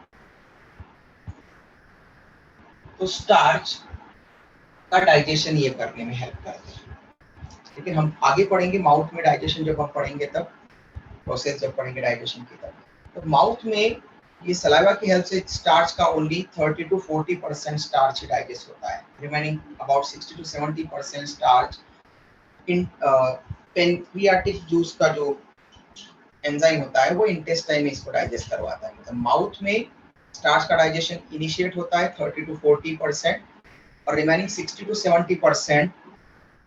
तो स्टार्च का डाइजेशन ये करने में हेल्प करते हैं, लेकिन हम आगे पढ़ेंगे माउथ में डाइजेशन, जब हम पढ़ेंगे तब प्रोसेस जब पढ़ेंगे डाइजेशन की तब। तो माउथ में ये सलाइवा की हेल्प से स्टार्च का only 30 to 40% starch he digest होता है, remaining about 60 to 70% starch in pancreatic juice का जो एंजाइम होता है वो इंटेस्टाइन में इसको डाइजेस्ट करवाता है। मतलब माउथ में स्टार्च का डाइजेशन इनिशिएट होता है 30 to 40% और रिमेनिंग 60 to 70%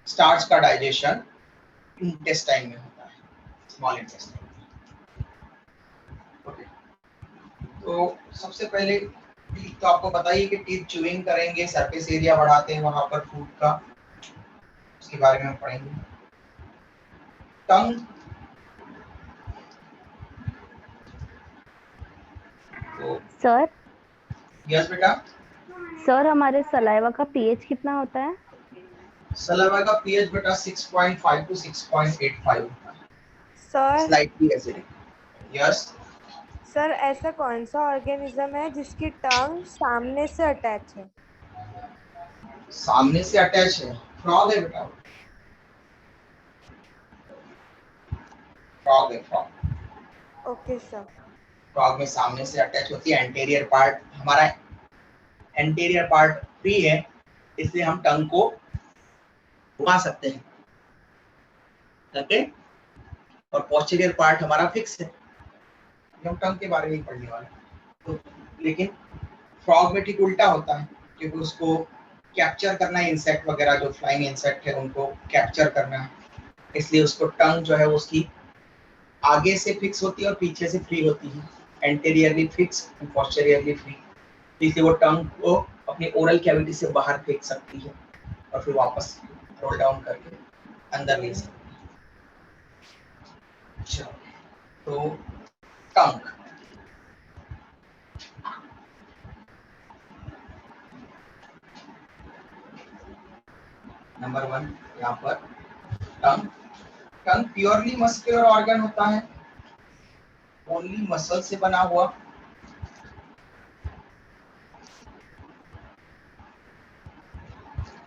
स्टार्च का डाइजेशन इंटेस्टाइन में होता है, स्मॉल इंटेस्टाइन। ओके, तो सबसे पहले टीथ तो आपको पता ही है कि टीथ च्यूइंग करेंगे, सरफेस एरिया बढ़ाते हैं वहां पर फूड का, उसके बारे में हम पढ़ेंगे। टंग, तो सर यस बेटा, सर हमारे सलाइवा का पीएच कितना होता है? सलाइवा का पीएच बेटा 6.5 to 6.85 होता है, sir slightly acidic. Yes, sir ऐसा कौन सा ऑर्गेनिज्म है जिसकी टंग सामने से अटैच है? सामने से अटैच है, फ्रॉग है बेटा, फ्रॉग है, फ्रॉग। Okay sir. फ्रॉग में सामने से अटैच होती है, एंटीरियर पार्ट, हमारा एंटीरियर पार्ट फ्री है, इसलिए हम टंग को घुमा सकते हैं, ओके, और पोस्टीरियर पार्ट हमारा फिक्स है, हम टंग के बारे में ही पढ़ने वाले हैं। तो लेकिन फ्रॉग में ठीक उल्टा होता है, क्योंकि उसको कैप्चर करना है, इंसेक्ट वगैरह जो फ्लाइंग इंसेक्ट है उनको कैप्चर करना है, इसलिए उसको टंग जो है उसकी आगे से फिक्स होती है और पीछे से फ्री होती है, anteriorly fix and posteriorly free, इसलिए वो टंग को अपनी ओरल कैविटी से बाहर फेंक सकती है और फिर वापस रोल डाउन करके अंदर ले सकती है। चलो, तो टंग, नंबर 1 यहाँ पर टंग। टंग प्योरली मस्कुलर ऑर्गन होता है, ओनली मसल से बना हुआ,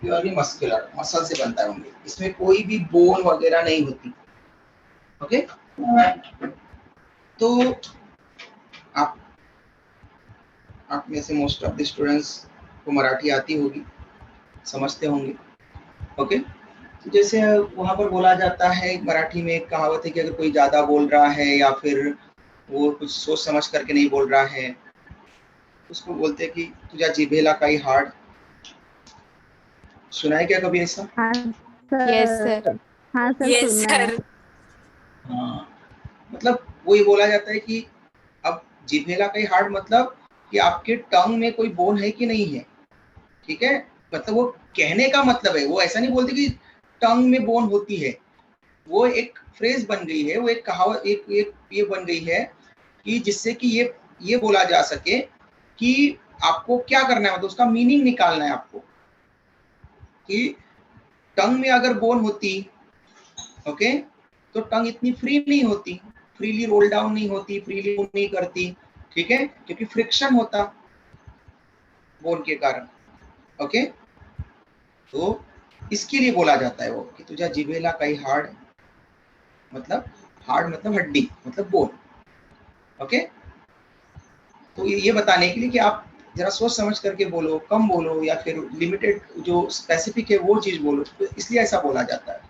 प्योरली मस्कुलर, मसल से बनता है ओनली, इसमें कोई भी बोन वगैरह नहीं होती, ओके। तो आप में से मोस्ट ऑफ द स्टूडेंट्स को मराठी आती होगी, समझते होंगे, ओके। तो जैसे वहां पर बोला जाता है, मराठी में एक कहावत है कि अगर कोई ज्यादा बोल रहा है या फिर वो कुछ सोच समझ करके नहीं बोल रहा है, उसको बोलते हैं कि तुझा जिभेला काही हाड। सुना है क्या कभी ऐसा? हाँ यस सर, सर। हाँ सर, यस सुनना है। सर। हाँ, मतलब वो ये बोला जाता है कि अब जिभेला काही हाड मतलब कि आपके टंग में कोई बोन है कि नहीं है, ठीक है, मतलब वो कहने का मतलब है, वो ऐसा नहीं बोलते कि टंग में बोन होती है, वो एक फ्रेज बन गई है, वो एक कहावत, एक ये बन गई है कि जिससे कि ये बोला जा सके कि आपको क्या करना है, मतलब उसका मीनिंग निकालना है आपको कि टंग में अगर बोन होती, ओके, तो टंग इतनी फ्री नहीं होती, फ्रीली रोल डाउन नहीं होती, फ्रीली मूव नहीं करती, ठीक है, क्योंकि फ्रिक्शन होता बोन के कारण, ओके। तो इसके लिए बोला जाता है वो कि तुझा जिभेला काही हाड, मतलब हार्ड मतलब हड्डी, मतलब बोन, ओके। तो ये बताने के लिए कि आप जरा सोच समझ करके बोलो, कम बोलो या फिर लिमिटेड जो स्पेसिफिक है वो चीज बोलो, तो इसलिए ऐसा बोला जाता है,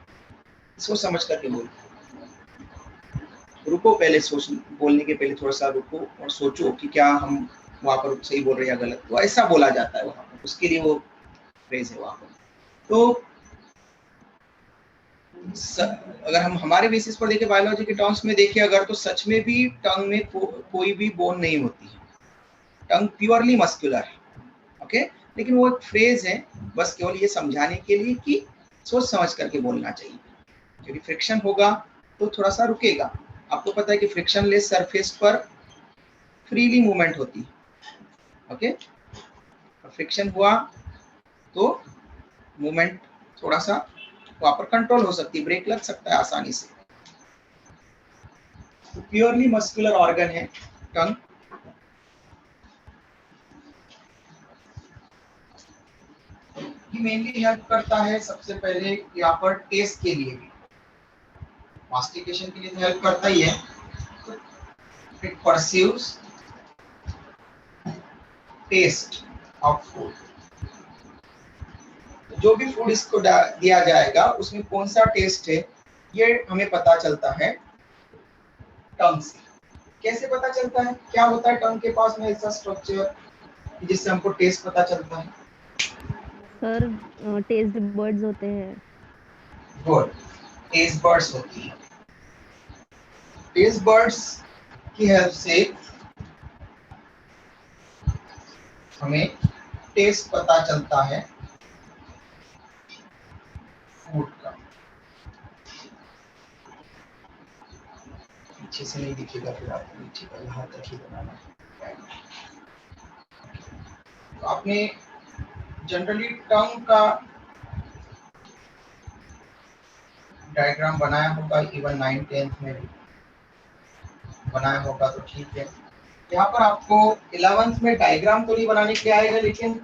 सोच समझ करके बोलो। रुको, पहले सोच, बोलने के पहले थोड़ा सा रुको और सोचो कि क्या हम वहां पर सही बोल रहे हैं या गलत, तो ऐसा बोला जाता है वहां पर, उसके लिए वो फ्रेज है वहां पर। तो अगर हम हमारे बेसिस पर देखें, बायोलॉजी के टर्म्स में देखें अगर, तो सच में भी टंग में कोई भी बोन नहीं होती है, टंग प्योरली मस्कुलर है, ओके। लेकिन वो एक फ्रेज है बस केवल ये समझाने के लिए कि सोच समझ करके बोलना चाहिए, क्योंकि फ्रिक्शन होगा तो थोड़ा सा रुकेगा। आपको पता है कि फ्रिक्शनलेस सरफेस पर फ्रीली मूवमेंट होती है, ओके। फ्रिक्शन हुआ तो मूवमेंट थोड़ा सा वहां पर कंट्रोल हो सकती है, ब्रेक लग सकता है आसानी से। तो प्योरली मस्कुलर ऑर्गन है टंग। ये मेनली हेल्प करता है सबसे पहले यहाँ पर टेस्ट के लिए भी, मास्टिकेशन के लिए तो हेल्प करता ही है। It perceives taste of food, जो भी फूड इसको दिया जाएगा उसमें कौन सा टेस्ट है ये हमें पता चलता है टंग से। कैसे पता चलता है, क्या होता है टंग के पास में ऐसा स्ट्रक्चर जिससे हमको टेस्ट पता चलता है? सर टेस्ट बर्ड्स होते हैं। गुड, टेस्ट बर्ड्स होती है। टेस्ट बर्ड्स की हेल्प से हमें टेस्ट पता चलता है फूड का। पीछे से नहीं दिखेगा, फिर आपको नीचे का यहाँ तक ही बनाना है। तो आपने जनरली टंग का डायग्राम बनाया होगा, इवन 9th 10th में भी बनाया होगा, तो ठीक है। यहाँ पर आपको 11th में डायग्राम तो नहीं बनाने के लिए आएगा, लेकिन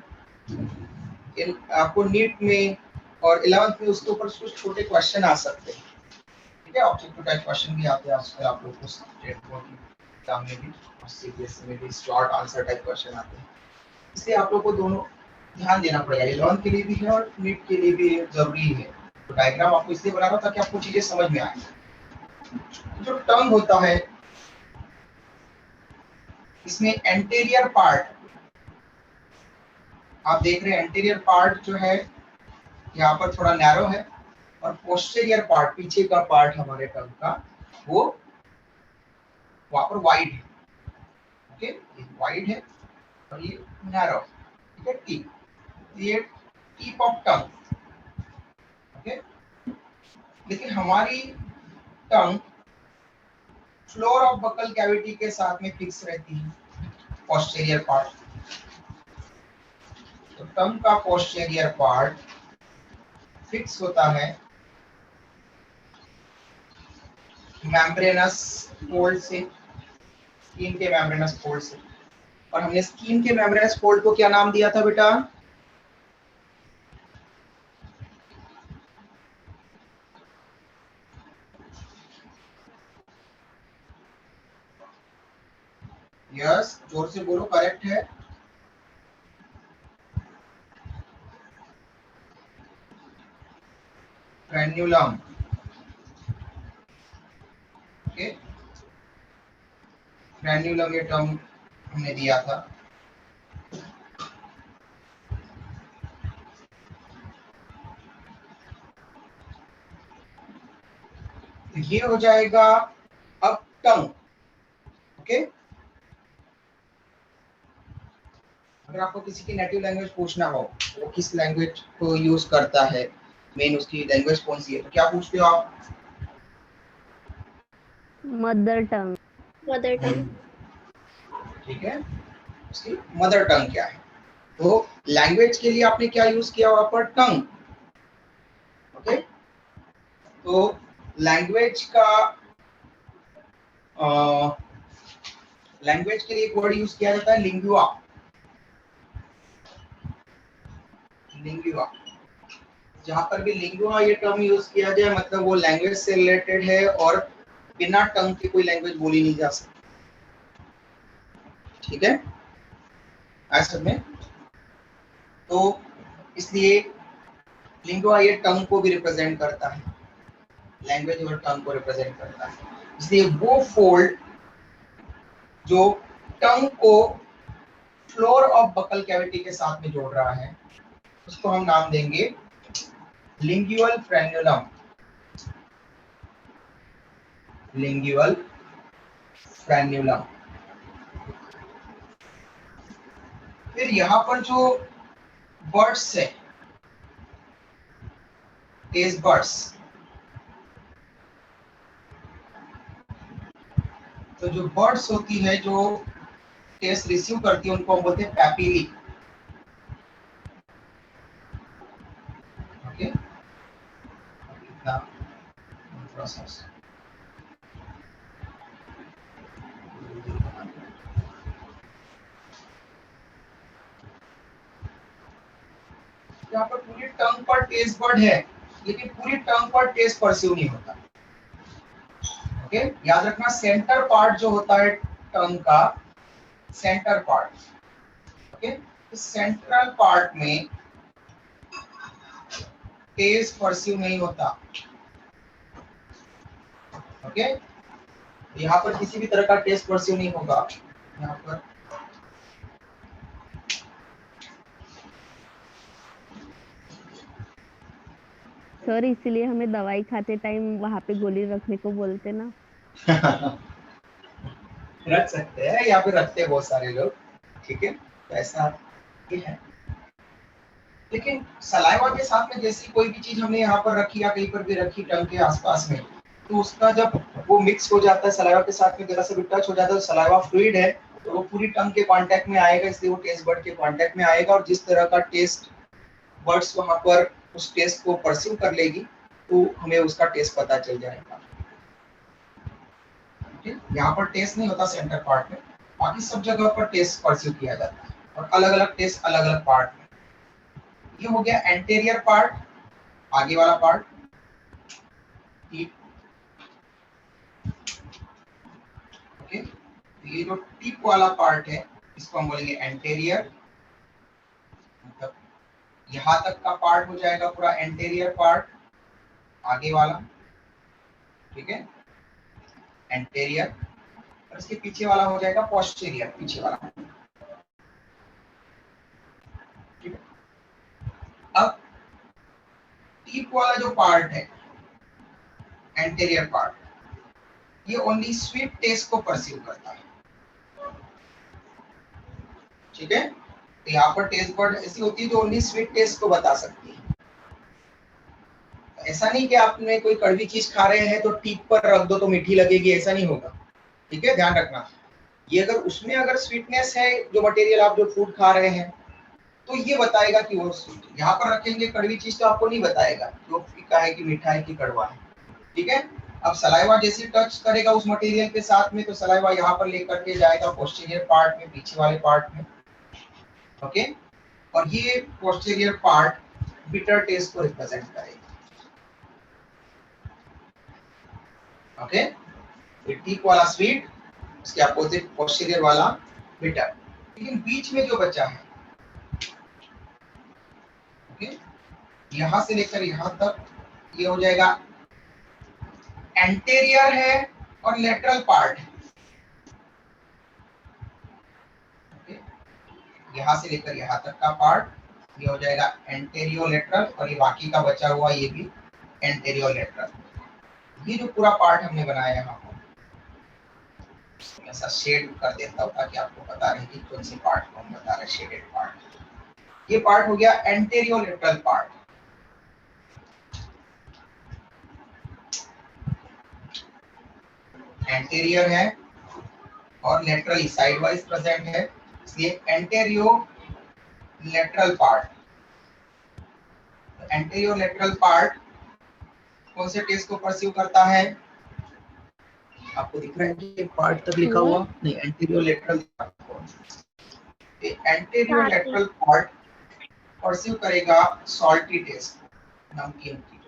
आपको नीट में और 11th में उसके ऊपर कुछ छोटे क्वेश्चन आ सकते हैं, ठीक है। ऑब्जेक्टिव टाइप क्वेश्चन भी आते हैं आजकल आप लोग को, स्टेट बोर्ड एग्जाम में भी और सीबीएसई में भी शॉर्ट आंसर टाइप क्वेश्चन आते हैं। इसलिए आप लोग को दोनों ध्यान देना पड़ेगा, 11th के लिए भी है और नीट के लिए भी जरूरी है। तो डायग्राम आपको इसलिए बना रहा हूं ताकि आपको चीजें समझ में आए। जो टंग होता है इसमें एंटीरियर पार्ट आप देख रहे हैं, एंटीरियर पार्ट जो है यहाँ पर थोड़ा नैरो है, और पोस्टीरियर पार्ट पीछे का पार्ट हमारे टंग का वो वहां पर वाइड है, ओके। ये वाइड है और ये नैरो, ठीक है। टीप, ये टीप ऑफ टंग, ओके। लेकिन हमारी टंग फ्लोर ऑफ बकल कैविटी के साथ में फिक्स रहती है, पोस्टीरियर पार्ट। तो टंग का पोस्टीरियर पार्ट फिक्स होता है मेम्ब्रेनस फोल्ड से, स्किन के मेम्ब्रेनस फोल्ड से। और हमने स्किन के मेम्ब्रेनस फोल्ड को क्या नाम दिया था बेटा? यस, जोर से बोलो, करेक्ट है। Frenulum, okay. फ्रेन्यूलम ये टर्म हमने दिया था। तो ये हो जाएगा अब टंग, ओके। अगर आपको किसी की नेटिव लैंग्वेज पूछना हो वो किस लैंग्वेज को यूज करता है, मेन उसकी लैंग्वेज कौन सी है, तो क्या पूछते हो आप? Mother tongue. Mother tongue. ठीक है, उसकी मदर टंग क्या है। तो लैंग्वेज के लिए आपने क्या यूज किया वहां पर? टंग, ओके। तो लैंग्वेज का लैंग्वेज के लिए एक वर्ड यूज किया जाता है लिंगुआ। लिंगुआ, जहां पर भी लिंगुआ ये टर्म यूज किया जाए मतलब वो लैंग्वेज से रिलेटेड है और बिना टंग के कोई लैंग्वेज बोली नहीं जा सकती, ठीक है ऐसे में। तो इसलिए लिंगुआ ये टंग को भी रिप्रेजेंट करता है, लैंग्वेज और टंग को रिप्रेजेंट करता है। इसलिए वो फोल्ड जो टंग को फ्लोर ऑफ बकल कैविटी के साथ में जोड़ रहा है, उसको हम नाम देंगे लिंगुअल फ्रेन्युलम। लिंगुअल फ्रेन्युलम। फिर यहाँ पर जो बर्ड्स है, टेस्ट बर्ड्स, तो जो बर्ड्स होती है जो टेस्ट रिसीव करती है उनको हम बोलते हैं पैपिली। ओके, प्रोसेस यहाँ पर पूरी टंग पर टेस्ट बर्ड है, लेकिन पूरी टंग पर टेस्ट परसीव नहीं होता। ओके, याद रखना सेंटर पार्ट जो होता है टंग का, सेंटर पार्ट, ओके, इस सेंट्रल पार्ट में टेस्ट परसीव नहीं होता। ओके, यहाँ पर किसी भी तरह का टेस्ट परसीव नहीं होगा। यहाँ पर सर इसीलिए हमें दवाई खाते टाइम वहां पे गोली रखने को बोलते ना। रख सकते हैं, यहाँ पे रखते हैं बहुत सारे लोग, ठीक है, तो ऐसा ये है। लेकिन सलाइवा के साथ में जैसी कोई भी चीज हमने यहाँ पर रखी या कहीं पर भी रखी टंग के आसपास में, तो उसका जब वो मिक्स हो जाता है सलाइवा के साथ में, जरा सा भी टच हो जाता है, तो सलाइवा फ्लूइड है, तो वो पूरी टंग के कांटेक्ट में आएगा, इसलिए वो टेस्ट बर्ड के कांटेक्ट में आएगा, और जिस तरह का टेस्ट बर्ड्स वहां पर उस टेस्ट को परसीव कर लेगी, तो हमें उसका टेस्ट पता चल जाएगा। ठीक, यहाँ पर टेस्ट नहीं होता सेंटर पार्ट में, बाकी सब जगह पर टेस्ट परसीव किया जाता है, और अलग अलग टेस्ट अलग अलग पार्ट में। ये हो गया एंटेरियर पार्ट, आगे वाला पार्ट। ओके, ये जो टिप वाला पार्ट है इसको हम बोलेंगे एंटेरियर, मतलब यहाँ तक का पार्ट हो जाएगा पूरा एंटेरियर पार्ट, आगे वाला, ठीक है, एंटेरियर, और इसके पीछे वाला हो जाएगा पोस्टीरियर, पीछे वाला, ठीक है। अब टिप वाला जो पार्ट है एंटेरियर पार्ट, ये ओनली स्वीट टेस्ट को परसीव करता है, ठीक है। तो यहाँ पर टेस्ट बर्ड ऐसी होती है जो ओनली स्वीट टेस्ट को बता सकती है। ऐसा नहीं कि आपने कोई कड़वी चीज खा रहे हैं तो टीप पर रख दो तो मीठी लगेगी, ऐसा नहीं होगा, ठीक है, ध्यान रखना। ये अगर उसमें अगर स्वीटनेस है, जो मटेरियल आप जो फूड खा रहे हैं, तो ये बताएगा कि वो स्वीट। यहाँ पर रखेंगे कड़वी चीज तो आपको नहीं बताएगा कि वो फीका है कि मीठा है कि कड़वा है, ठीक है। अब सलाइवा जैसे टच करेगा उस मटेरियल के साथ में, तो सलाइवा यहाँ पर लेकर के जाएगा पोस्टीरियर पार्ट में, पीछे वाले पार्ट में, ओके, और ये पोस्टीरियर पार्ट बिटर टेस्ट को रिप्रेजेंट करेगा, ओके। टिप वाला स्वीट, उसके अपोजिट पोस्टीरियर वाला बिटर। लेकिन बीच में जो बचा है, ओके, यहां से लेकर यहां तक ये हो जाएगा एंटेरियर है और लेटरल पार्ट है, ओके, यहां से लेकर यहां तक का पार्ट ये हो जाएगा एंटेरियो लेटरल, और ये बाकी का बचा हुआ ये भी एंटेरियो लेटरल। ये जो पूरा पार्ट हमने बनाया यहाँ पर, ऐसा शेड कर देता हूँ ताकि आपको पता रहे कि कौन से पार्ट को हम बता रहे हैं, शेडेड पार्ट। ये पार्ट हो गया एंटेरियो लेटरल पार्ट। एंटेरियर है और लेटरली साइड वाइज प्रेजेंट है, इसलिए antero lateral part. Antero lateral part कौन से टेस्ट को परसीव करता है? आपको दिख रहा है कि पार्ट तक लिखा हुआ नहीं, anterior lateral part. Anterior lateral part perceive करेगा सॉल्टी टेस्ट, नमकीन की।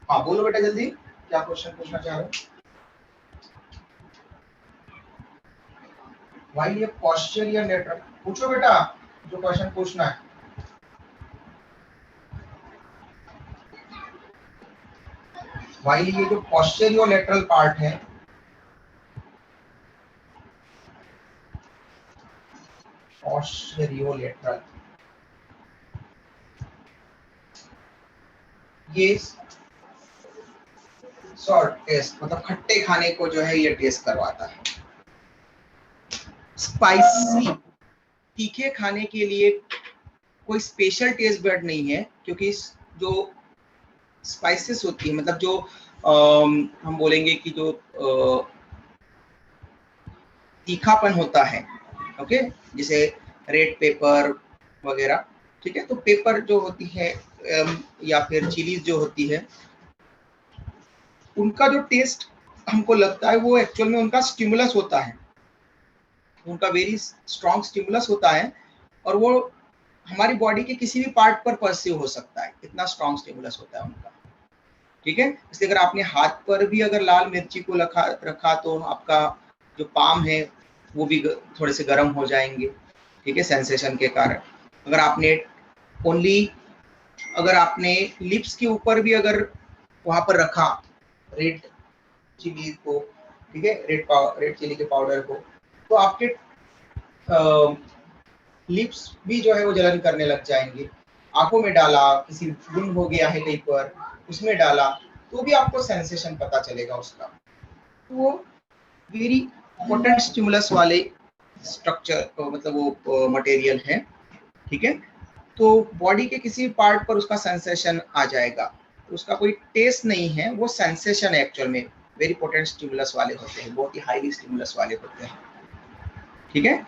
हाँ बोलो बेटा जल्दी, क्या क्वेश्चन पूछना चाह रहे हो? व्हाइल ये पोस्टीरियर लेटरल, पूछो बेटा जो क्वेश्चन पूछना है। व्हाइल ये जो पोस्टीरियर लेटरल पार्ट है, पोस्टेरियोलेटरल। ये सॉल्ट टेस्ट मतलब खट्टे खाने को जो है ये टेस्ट करवाता है। स्पाइसी तीखे खाने के लिए कोई स्पेशल टेस्ट बड नहीं है, क्योंकि जो स्पाइसेस होती है मतलब जो हम बोलेंगे कि जो तीखापन होता है, ओके, जैसे रेड पेपर वगैरह, ठीक है, तो पेपर जो होती है या फिर चिलीज जो होती है, उनका जो टेस्ट हमको लगता है वो एक्चुअल में उनका स्टिमुलस होता है, उनका वेरी स्ट्रॉन्ग स्टिमुलस होता है, और वो हमारी बॉडी के किसी भी पार्ट पर परसीव हो सकता है, इतना स्ट्रॉन्ग स्टिमुलस होता है उनका, ठीक है। इसलिए अगर आपने हाथ पर भी अगर लाल मिर्ची को रखा तो आपका जो पाम है वो भी थोड़े से गर्म हो जाएंगे, ठीक है, सेंसेशन के कारण। अगर आपने ओनली अगर आपने लिप्स के ऊपर भी अगर वहां पर रखा रेड चिली को, ठीक है, रेड चिली के पाउडर को, तो आपके लिप्स भी जो है वो जलन करने लग जाएंगे। आंखों में डाला, किसी वुंड हो गया है कहीं पर, उसमें डाला तो भी आपको सेंसेशन पता चलेगा उसका। वो वेरी पोटेंट स्टिमुलस वाले स्ट्रक्चर मतलब वो मटेरियल है, ठीक है। तो बॉडी के किसी पार्ट पर उसका सेंसेशन आ जाएगा, उसका कोई टेस्ट नहीं है, वो सेंसेशन है एक्चुअल में, वेरी पोटेंट स्टिमुलस वाले होते हैं, बहुत ही हाईली स्टिमुलस वाले होते हैं, ठीक है।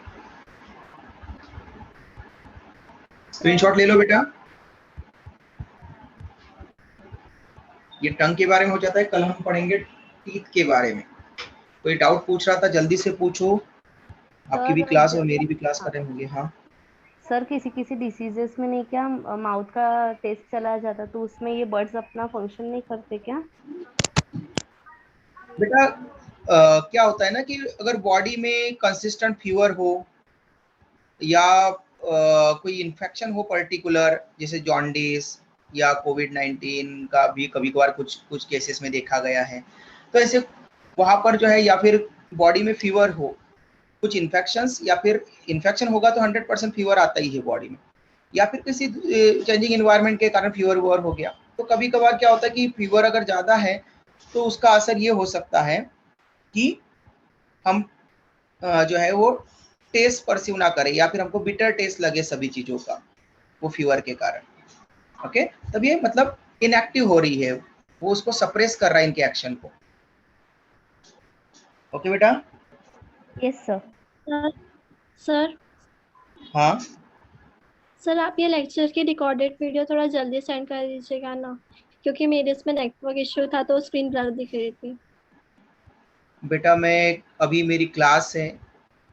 स्क्रीनशॉट ले लो बेटा। ये टंग के बारे में हो जाता है, कल हम पढ़ेंगे टीथ के बारे में। कोई डाउट पूछ रहा था, जल्दी से पूछो, आपकी भी क्लास और मेरी भी क्लास खत्म होगी। हाँ सर, किसी किसी डिसीजेस में नहीं क्या माउथ का टेस्ट चला जाता, तो उसमें ये बर्ड्स अपना फंक्शन नहीं करते क्या? बेटा क्या होता है ना कि अगर बॉडी में कंसिस्टेंट फीवर हो या कोई इन्फेक्शन हो पर्टिकुलर, जैसे जॉन्डिस या कोविड-19 का भी कभी कभार कुछ कुछ केसेस में देखा गया है, तो ऐसे वहां पर जो है, या फिर बॉडी में फीवर हो, कुछ इन्फेक्शंस, या फिर इन्फेक्शन होगा तो 100% फीवर आता ही है बॉडी में, या फिर किसी चेंजिंग एनवायरनमेंट के कारण फीवर वूवर हो गया, तो कभी कभार क्या होता है कि फीवर अगर ज़्यादा है तो उसका असर ये हो सकता है कि हम जो है वो टेस्ट परसीव ना करें, या फिर हमको बिटर टेस्ट लगे सभी चीज़ों का, वो फीवर के कारण, ओके। तब ये मतलब इनएक्टिव हो रही है, वो उसको सप्रेस कर रहा है इनके एक्शन को, ओके बेटा। Yes sir. सर हाँ सर आप ये लेक्चर की रिकॉर्डेड वीडियो थोड़ा जल्दी सेंड कर दीजिएगा ना, क्योंकि मेरे इसमें नेटवर्क इश्यू था तो स्क्रीन ब्लर दिख रही थी। बेटा, मैं अभी मेरी क्लास है,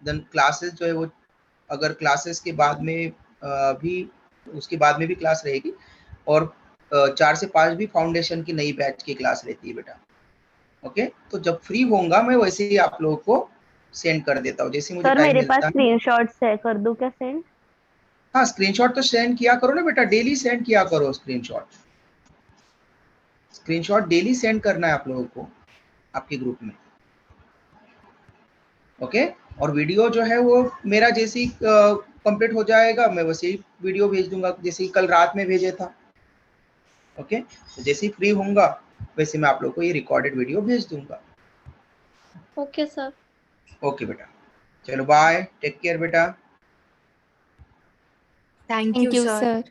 देन क्लासेस जो है वो, अगर क्लासेस के बाद में भी, उसके बाद में भी क्लास रहेगी, और 4 से 5 भी फाउंडेशन की नई बैच की क्लास रहती है बेटा, ओके। तो जब फ्री होऊंगा मैं वैसे ही आप लोगों को सेंड कर देता हूँ, जैसे मुझे सर टाइम मेरे पास मिलता है। स्क्रीनशॉट्स है, कर दूं क्या सेंड? हाँ, स्क्रीनशॉट तो सेंड किया करो ना बेटा, डेली सेंड किया करो स्क्रीनशॉट, स्क्रीनशॉट डेली सेंड करना है आप लोगों को आपके ग्रुप में, ओके। और वीडियो जो है वो मेरा जैसे ही कंप्लीट हो जाएगा मैं वैसे ही वीडियो भेज दूंगा, जैसे ही कल रात में भेजे था, ओके। तो जैसे ही फ्री होऊंगा वैसे मैं आप लोगों को ये रिकॉर्डेड वीडियो भेज दूंगा, ओके सर। ओके बेटा। चलो बाय, टेक केयर बेटा। Thank thank you you sir. Sir.